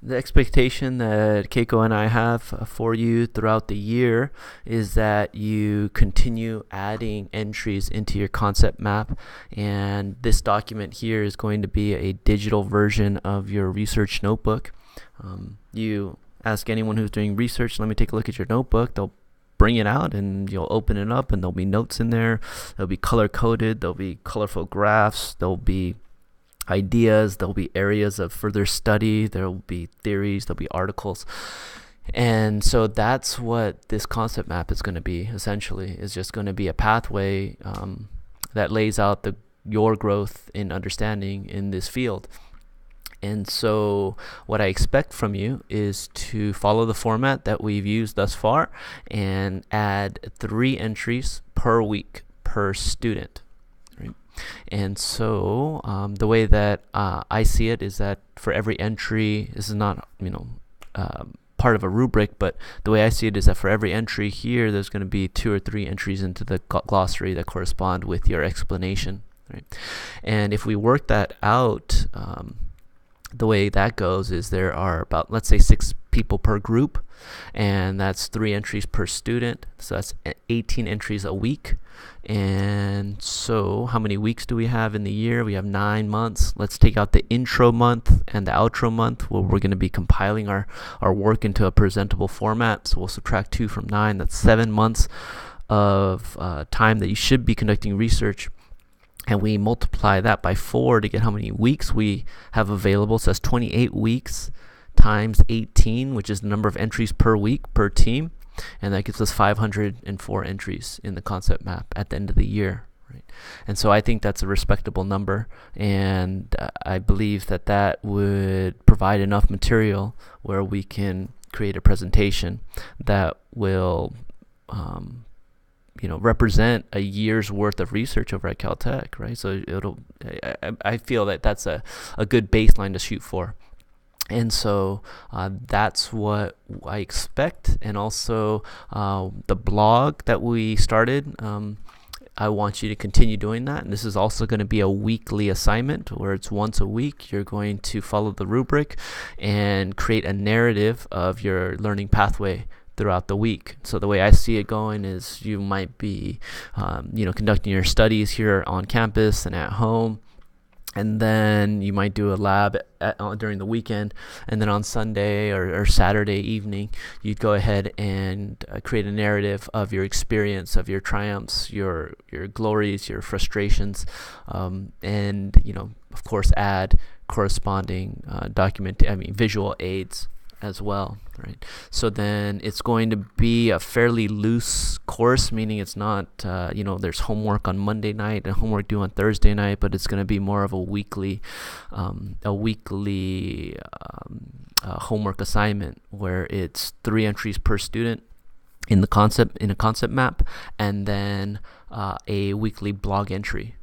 The expectation that Keiko and I have for you throughout the year is that you continue adding entries into your concept map. And this document here is going to be a digital version of your research notebook. You ask anyone who's doing research, let me take a look at your notebook. They'll bring it out and you'll open it up and there'll be notes in there. They'll be color coded, there'll be colorful graphs, there'll be ideas, there'll be areas of further study, there'll be theories, there'll be articles. And so that's what this concept map is going to be, essentially, is just going to be a pathway that lays out your growth in understanding in this field. And so what I expect from you is to follow the format that we've used thus far and add 3 entries per week per student. Right? And so the way that I see it is that for every entry, this is not, part of a rubric, but the way I see it is that for every entry here, there's going to be 2 or 3 entries into the glossary that correspond with your explanation. Right? And if we work that out, the way that goes is there are about, let's say, 6 people per group, and that's 3 entries per student, so that's 18 entries a week. And so how many weeks do we have in the year? We have 9 months. Let's take out the intro month and the outro month, where we're going to be compiling our work into a presentable format. So we'll subtract 2 from 9. That's 7 months of time that you should be conducting research. And we multiply that by 4 to get how many weeks we have available. So that's 28 weeks times 18, which is the number of entries per week per team. And that gives us 504 entries in the concept map at the end of the year. Right? And so I think that's a respectable number. And I believe that that would provide enough material where we can create a presentation that will represent a year's worth of research over at Caltech, right? So I feel that that's a good baseline to shoot for. And so that's what I expect. And also the blog that we started, I want you to continue doing that. And this is also going to be a weekly assignment where it's once a week. You're going to follow the rubric and create a narrative of your learning pathway throughout the week. So the way I see it going is you might be, conducting your studies here on campus and at home, and then you might do a lab during the weekend, and then on Sunday or Saturday evening, you'd go ahead and create a narrative of your experience, of your triumphs, your glories, your frustrations, and of course, add corresponding visual aids as well, right? So then it's going to be a fairly loose course, meaning it's not, there's homework on Monday night and homework due on Thursday night, but it's going to be more of a weekly homework assignment where it's 3 entries per student in a concept map, and then a weekly blog entry.